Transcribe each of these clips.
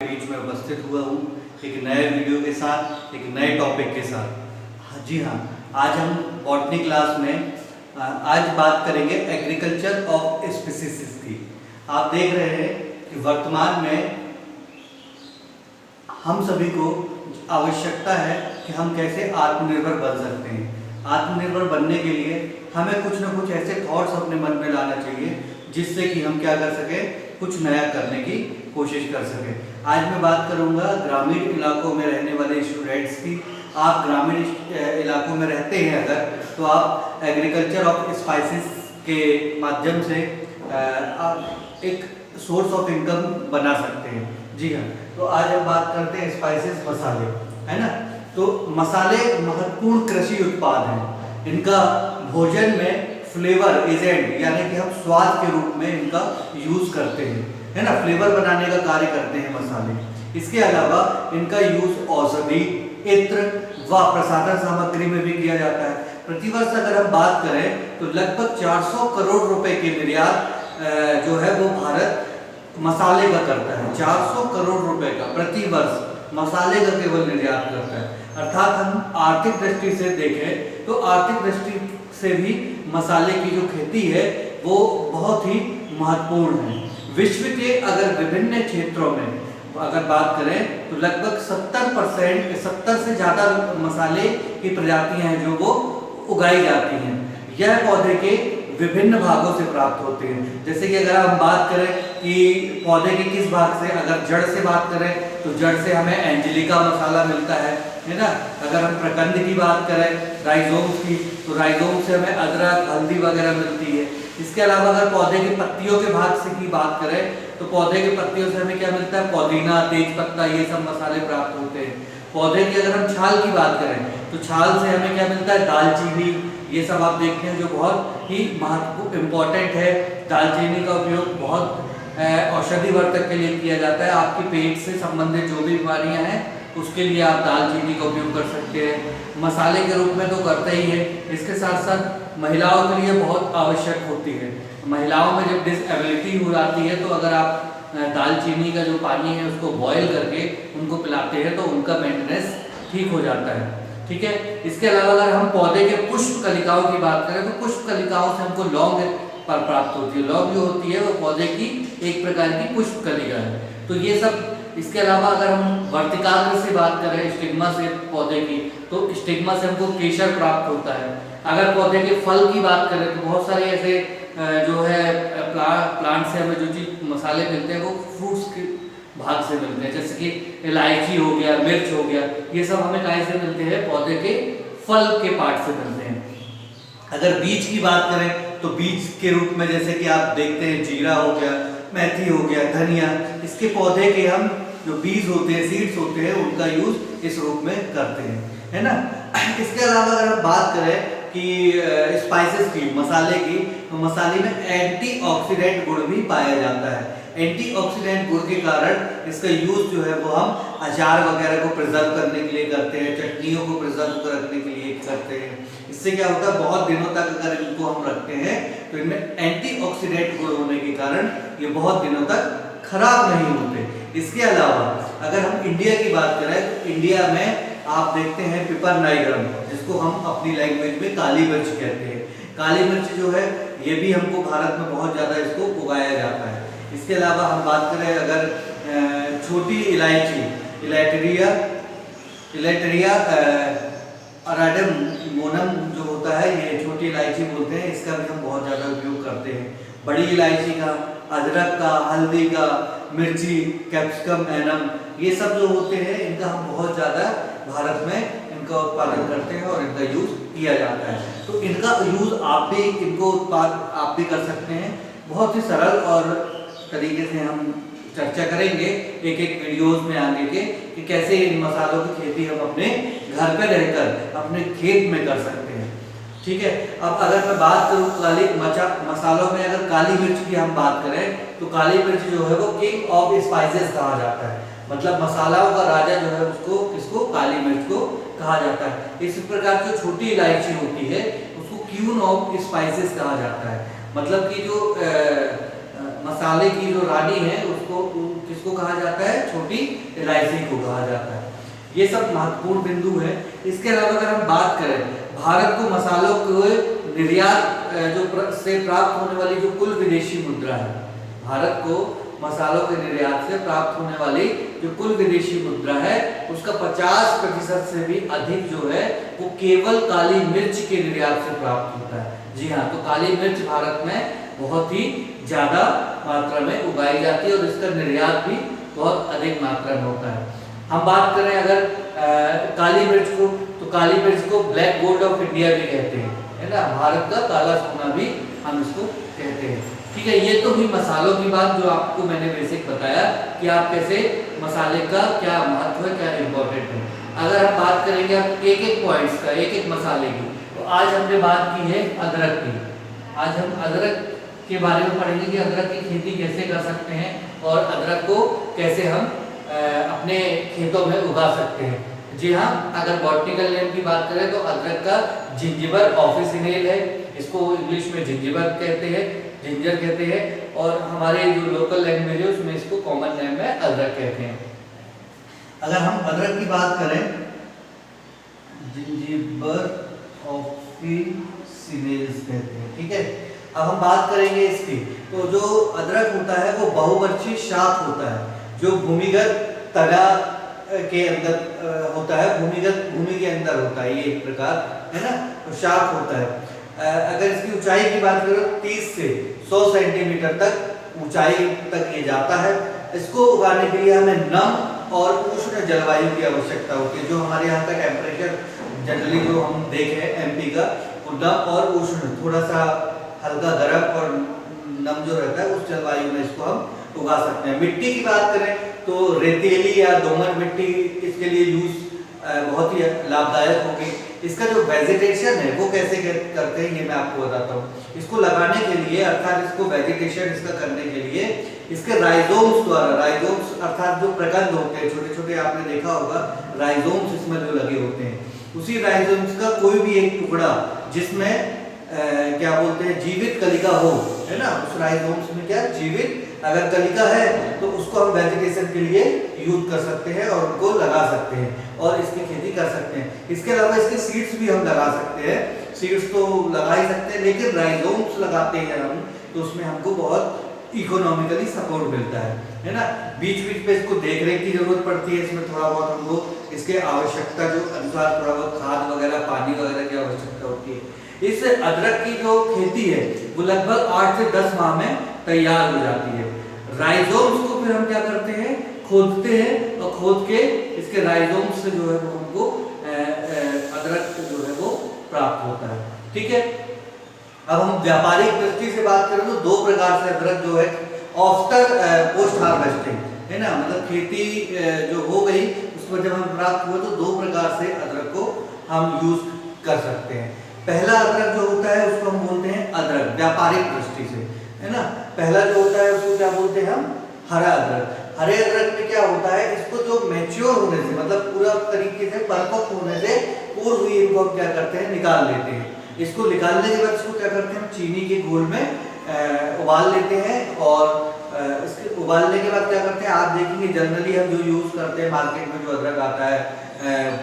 बीच में उपस्थित हुआ हूँ एक नए वीडियो के साथ, एक नए टॉपिक के साथ। जी हाँ, आज हम बॉटनी क्लास में आज बात करेंगे एग्रीकल्चर ऑफ स्पीसीज की। आप देख रहे हैं कि वर्तमान में हम सभी को आवश्यकता है कि हम कैसे आत्मनिर्भर बन सकते हैं। आत्मनिर्भर बनने के लिए हमें कुछ ना कुछ ऐसे थॉट्स अपने मन में लाना चाहिए जिससे कि हम क्या कर सकें, कुछ नया करने की कोशिश कर सकें। आज मैं बात करूंगा ग्रामीण इलाकों में रहने वाले स्टूडेंट्स की। आप ग्रामीण इलाकों में रहते हैं अगर, तो आप एग्रीकल्चर ऑफ स्पाइसेस के माध्यम से आप एक सोर्स ऑफ इनकम बना सकते हैं। जी हाँ, तो आज हम बात करते हैं स्पाइसेस, मसाले, है ना। तो मसाले महत्वपूर्ण कृषि उत्पाद हैं। इनका भोजन में फ्लेवर एजेंट यानी कि हम स्वाद के रूप में इनका यूज करते हैं, है ना। फ्लेवर बनाने का कार्य करते हैं मसाले। इसके अलावा इनका यूज औषधि, इत्र व प्रसाधन सामग्री में भी किया जाता है। प्रतिवर्ष अगर हम बात करें तो लगभग 400 करोड़ रुपए के निर्यात जो है वो भारत मसाले का करता है। 400 करोड़ रुपए का प्रतिवर्ष मसाले का केवल निर्यात करता है। अर्थात हम आर्थिक दृष्टि से देखें तो आर्थिक दृष्टि से भी मसाले की जो खेती है वो बहुत ही महत्वपूर्ण है। विश्व के अगर विभिन्न क्षेत्रों में अगर बात करें तो लगभग 70% से ज़्यादा मसाले की प्रजातियां हैं जो वो उगाई जाती हैं। यह पौधे के विभिन्न भागों से प्राप्त होते हैं। जैसे कि अगर हम बात करें कि पौधे के किस भाग से, अगर जड़ से बात करें तो जड़ से हमें एंजेलिका मसाला मिलता है ना। अगर हम प्रकंद की बात करें, राइजोम्स की, तो राइजोम से हमें अदरक, हल्दी वगैरह मिलती है। इसके अलावा अगर पौधे की पत्तियों के भाग से की बात करें तो पौधे की पत्तियों से हमें क्या मिलता है, पुदीना, तेज पत्ता, ये सब मसाले प्राप्त होते हैं। पौधे की अगर हम छाल की बात करें तो छाल से हमें क्या मिलता है, दालचीनी, ये सब आप देखते हैं जो बहुत ही महत्वपूर्ण इम्पोर्टेंट है। दालचीनी का उपयोग बहुत औषधि वर्धक के लिए किया जाता है। आपके पेट से संबंधित जो भी बीमारियां हैं उसके लिए आप दालचीनी का उपयोग कर सकते हैं। मसाले के रूप में तो करते ही है, इसके साथ साथ महिलाओं के लिए बहुत आवश्यक होती है। महिलाओं में जब डिसेबिलिटी हो जाती है तो अगर आप दालचीनी का जो पानी है उसको बॉयल करके उनको पिलाते हैं तो उनका मेंटेनेंस ठीक हो जाता है। ठीक है। इसके अलावा अगर हम पौधे के पुष्प कलिकाओं की बात करें तो पुष्प कलिकाओं से हमको लौंग प्राप्त होती है। लौंग जो होती है वो पौधे की एक प्रकार की पुष्प कलिका है। तो ये सब, इसके अलावा अगर हम वर्तिकाग्र से बात करें, स्टिग्मा से पौधे की, तो स्टिग्मा से हमको केशर प्राप्त होता है। अगर पौधे के फल की बात करें तो बहुत सारे ऐसे जो है प्लांट से हमें जो चीज मसाले मिलते हैं वो फ्रूट्स के भाग से मिलते हैं। जैसे कि इलायची हो गया, मिर्च हो गया, ये सब हमें कहाँ से मिलते हैं, पौधे के फल के पार्ट से मिलते हैं। अगर बीज की बात करें तो बीज के रूप में जैसे कि आप देखते हैं जीरा हो गया, मेथी हो गया, धनिया, इसके पौधे के हम जो बीज होते हैं, सीड्स होते हैं, उनका यूज इस रूप में करते हैं, है ना। इसके अलावा अगर हम बात करें कि स्पाइसेस की, मसाले की, तो मसाले में एंटीऑक्सीडेंट गुण भी पाया जाता है। एंटीऑक्सीडेंट गुण के कारण इसका यूज जो है वो हम अचार वगैरह को प्रिजर्व करने के लिए करते हैं, चटनियों को प्रिजर्व रखने के लिए करते हैं। इससे क्या होता है, बहुत दिनों तक अगर इनको हम रखते हैं तो इनमें एंटीऑक्सीडेंट गुण होने के कारण ये बहुत दिनों तक खराब नहीं होते। इसके अलावा अगर हम इंडिया की बात करें तो इंडिया में आप देखते हैं पिपर नाइग्रम, जिसको हम अपनी लैंग्वेज में काली मिर्च कहते हैं। काली मिर्च जो है ये भी हमको भारत में बहुत ज़्यादा इसको उगाया जाता है। इसके अलावा हम बात करें अगर छोटी इलायची, इलेटेरिया अराडेमोनम जो होता है, ये छोटी इलायची बोलते हैं, इसका भी हम बहुत ज़्यादा उपयोग करते हैं। बड़ी इलायची का, अदरक का, हल्दी का, मिर्ची, कैप्सिकम, एनम, ये सब जो होते हैं इनका हम बहुत ज़्यादा भारत में इनका उत्पादन करते हैं और इनका यूज किया जाता है। तो इनका यूज आप भी, इनको उत्पाद आप भी कर सकते हैं। बहुत ही सरल और तरीके से हम चर्चा करेंगे एक एक वीडियोस में आगे के कि कैसे इन मसालों की खेती हम अपने घर पे रहकर अपने खेत में कर सकते हैं। ठीक है। अब अगर मैं बात करूँ काली मसालों में, अगर काली मिर्च की हम बात करें तो काली मिर्च जो है वो किंग ऑफ स्पाइसेस कहा जाता है। मतलब मसालाओं का राजा जो है उसको, किसको, काली मिर्च को कहा जाता है। इस प्रकार की छोटी इलायची होती है उसको क्वीन ऑफ स्पाइसेस कहा जाता है। मतलब कि जो मसाले की जो रानी है उसको इसको किसको कहा जाता है, छोटी इलायची को कहा जाता है। ये सब महत्वपूर्ण बिंदु है। इसके अलावा अगर हम बात करें भारत को मसालों के निर्यात से प्राप्त होने वाली जो कुल विदेशी मुद्रा है, भारत को मसालों के निर्यात से प्राप्त होने वाली जो कुल विदेशी मुद्रा है उसका 50% से भी अधिक जो है वो केवल काली मिर्च के निर्यात से प्राप्त होता है। जी हाँ, तो काली मिर्च भारत में बहुत ही ज्यादा मात्रा में उगाई जाती है और इसका निर्यात भी बहुत अधिक मात्रा में होता है। हम बात करें अगर काली मिर्च को, तो काली मिर्च को ब्लैक गोल्ड ऑफ इंडिया भी कहते हैं, है ना, भारत का काला सोना भी हम इसको कहते हैं। ठीक है, ये तो हुई मसालों की बात जो आपको मैंने बेसिक बताया कि आप कैसे मसाले का क्या महत्व है, क्या इम्पोर्टेंट है। अगर हम बात करेंगे आप एक एक पॉइंट्स का, एक एक मसाले की, तो आज हमने बात की है अदरक की। आज हम अदरक के बारे में पढ़ेंगे कि अदरक की खेती कैसे कर सकते हैं और अदरक को कैसे हम अपने खेतों में उगा सकते हैं। जी हाँ, अगर बॉटनिकल नेम की बात करें तो अदरक का जिंजिबर ऑफिसिनेल है, इसको इंग्लिश में जिंजिबर कहते हैं, जिंजर कहते हैं, और हमारे जो लोकल लैंग्वेज है उसमें इसको कॉमन नेम में अदरक कहते हैं। अगर हम अदरक की बात करें, जिंजिबर ऑफिसिनेल्स कहते हैं। ठीक है, अब हम बात करेंगे इसकी, तो जो अदरक होता है वो बहुवर्षीय शाख होता है जो भूमिगत तना के अंदर होता है, भूमि के अंदर होता है, ये एक प्रकार है ना, तो शाख होता है। अगर इसकी ऊंचाई की बात करें 30 से 100 सेंटीमीटर तक ऊंचाई तक ये जाता है। इसको उगाने के लिए हमें नम और उष्ण जलवायु की आवश्यकता होती है। जो हमारे यहाँ का टेम्परेचर जनरली जो हम देखे एमपी का, वो नम और उष्ण, थोड़ा सा हल्का गर्म और नम जो रहता है उस जलवायु में इसको हम उगा सकते हैं। मिट्टी की बात करें तो रेतीली या दोमट मिट्टी इसके लिए यूज बहुत ही लाभदायक होगी। इसका जो वेजिटेशन है वो कैसे करते हैं ये मैं आपको बताता हूँ। इसको लगाने के लिए अर्थात इसको वेजिटेशन इसका करने के लिए इसके राइजोम्स द्वारा, राइजोम्स अर्थात जो प्रकंद होते हैं छोटे छोटे, आपने देखा होगा राइजोम्स इसमें जो लगे होते हैं, उसी राइजोम्स का कोई भी एक टुकड़ा जिसमें क्या बोलते हैं जीवित कलिका हो, है ना, उस राइजोम्स में क्या जीवित अगर कलिका है तो उसको हम वेजिटेशन के लिए यूज कर सकते हैं और उनको लगा सकते हैं और इसकी खेती कर सकते हैं। इसके अलावा इसके सीड्स भी हम लगा सकते हैं, सीड्स तो लगा ही सकते हैं, लेकिन राइजोम्स लगाते हैं हम तो उसमें हमको बहुत इकोनॉमिकली सपोर्ट मिलता है ना। बीच बीच पे इसको देख रेख की जरूरत पड़ती है, इसमें थोड़ा बहुत हमको इसके आवश्यकता जो अनुसार थोड़ा बहुत खाद वगैरह, पानी वगैरह की आवश्यकता होती है। इस अदरक की जो खेती है वो लगभग 8 से 10 माह में तैयार हो जाती है। राइजोम्स को फिर हम क्या करते हैं, खोदते हैं और खोद के इसके राइजोम्स से जो है वो हमको अदरक जो है वो प्राप्त होता है। ठीक है, अब हम व्यापारिक दृष्टि से बात करें तो दो प्रकार से अदरक जो है आफ्टर पोस्ट हार्वेस्टिंग, है ना, मतलब खेती जो हो गई उसको जब हम प्राप्त हुए तो दो प्रकार से अदरक को हम यूज कर सकते हैं। पहला अदरक जो होता है उसको हम बोलते हैं अदरक व्यापारिक दृष्टि से, है ना। पहला जो होता है उसको क्या बोलते हैं हम, हरा अदरक। हरे अदरक में क्या होता है, इसको जो मैच्योर होने से मतलब पूरा तरीके से परिपक्व होने से पूर्व हुई इनको हम क्या करते हैं, निकाल लेते हैं। इसको निकालने के बाद इसको क्या करते हैं, हम चीनी के घोल में उबाल लेते हैं और इसके उबालने के बाद क्या करते हैं, आप देखेंगे जनरली हम जो यूज करते हैं मार्केट में जो अदरक आता है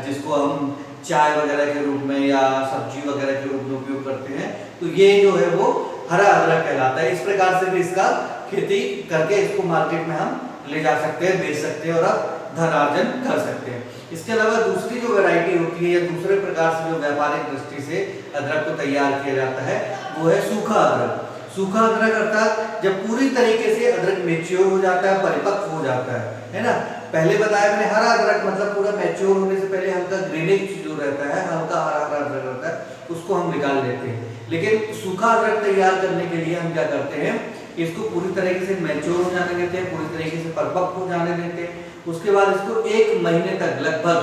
जिसको हम चाय वगैरह के रूप में या सब्जी वगैरह के रूप में उपयोग करते हैं, तो ये जो है वो हरा अदरक कहलाता है। इस प्रकार से भी इसका खेती करके इसको मार्केट में हम ले जा सकते हैं, बेच सकते हैं और आप धनार्जन कर सकते हैं। इसके अलावा दूसरी जो वैरायटी होती है या दूसरे प्रकार से जो व्यापारिक दृष्टि से अदरक को तैयार किया जाता है वो है सूखा अदरक। सूखा अदरक अर्थात जब पूरी तरीके से अदरक मैच्योर हो जाता है, परिपक्व हो जाता है ना। पहले बताया मैंने हरा अदरक मतलब पूरा मैच्योर होने से पहले हल्का ग्रीनिश जो रहता है, हल्का हरा हरा अदरक रहता है, उसको हम निकाल लेते हैं। लेकिन सूखा अदरक तैयार करने के लिए हम क्या करते हैं, इसको पूरी तरीके से मैच्योर हो जाने देते हैं, पूरी तरीके से परिपक्व हो जाने देते हैं। उसके बाद इसको 1 महीने तक लगभग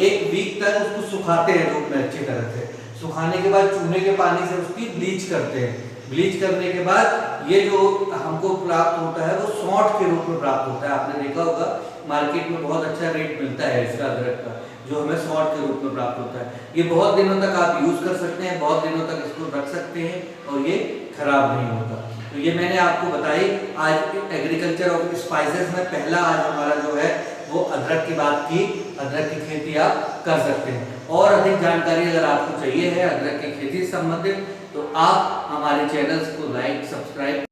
1 वीक तक उसको सुखाते हैं धूप में अच्छी तरह से। सुखाने के बाद चूने के पानी से उसकी ब्लीच करते हैं। ब्लीच करने के बाद ये जो हमको प्राप्त होता है वो सौंठ के रूप में प्राप्त होता है। आपने देखा होगा मार्केट में बहुत अच्छा रेट मिलता है इसका अदरक का, जो हमें सौंठ के रूप में प्राप्त होता है। ये बहुत दिनों तक आप यूज कर सकते हैं, बहुत दिनों तक इसको रख सकते हैं और ये खराब नहीं होता। तो ये मैंने आपको बताई आज एग्रीकल्चर ऑफ स्पाइसेस में पहला आज हमारा जो है वो अदरक की बात की। अदरक की खेती आप कर सकते हैं। और अधिक जानकारी अगर आपको चाहिए है अदरक की खेती से संबंधित तो आप हमारे चैनल्स को लाइक सब्सक्राइब